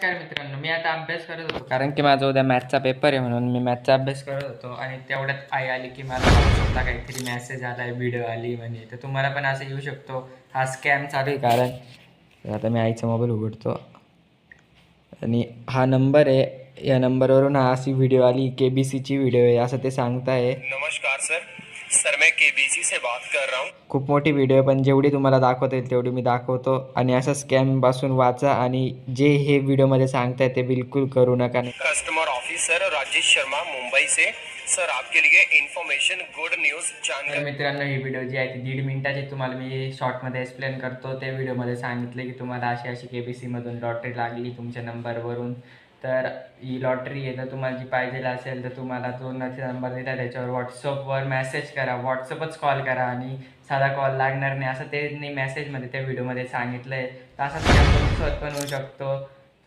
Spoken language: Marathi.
नमस्कार मित्रांनो, मी आता अभ्यास करत होतो कारण की माझा उद्या मॅथचा पेपर आहे म्हणून मी मॅथचा अभ्यास करत होतो आणि तेवढ्यात आई आली की मला WhatsAppला काहीतरी मेसेज आला आहे, व्हिडिओ आली म्हणे. तर तुम्हाला पण असं येऊ शकतो. हा स्कॅम चालू आहे कारण तर आता मी आईचा मोबाईल उघडतो आणि हा नंबर आहे. या नंबरवरून हा अशी व्हिडिओ आली, KBCची व्हिडिओ आहे असं ते सांगताय. नमस्कार सर सर मैं केबीसी से बात कर रहा हूँ। खूप मोठी व्हिडिओ आहे पण जेवढी तुम्हाला दाखवता येईल तेवढी मी दाखवतो. आणि अशा स्कॅमपासून वाचा आणि जे हे व्हिडिओमध्ये सांगताय ते बिलकुल करू नका. कस्टमर ऑफिसर राजेश शर्मा मुंबई से सर आपके लिए इन्फॉर्मेशन गुड न्यूज़ तर जानकर। मित्रांनो, ही व्हिडिओ जी आहे ती 1.5 मिनिटाची तुम्हाला मी शॉर्टमध्ये एक्सप्लेन करतो. त्या व्हिडिओमध्ये सांगितलं की तुम्हाला अशी अशी KBCमधून लॉटरी लागली तुमच्या नंबरवरून. तर ही लॉटरी आहे, तर तुम्हाला जी पाहिजे असेल तर तुम्हाला जो नंबर दिला त्याच्यावर व्हॉट्सअपवर मेसेज करा. व्हॉट्सअपच कॉल करा आणि साधा कॉल लागणार नाही असं त्यांनी मेसेजमध्ये त्या व्हिडिओमध्ये सांगितलं आहे. तर असा स्कॅम तुमच्यासोबत पण होऊ शकतो.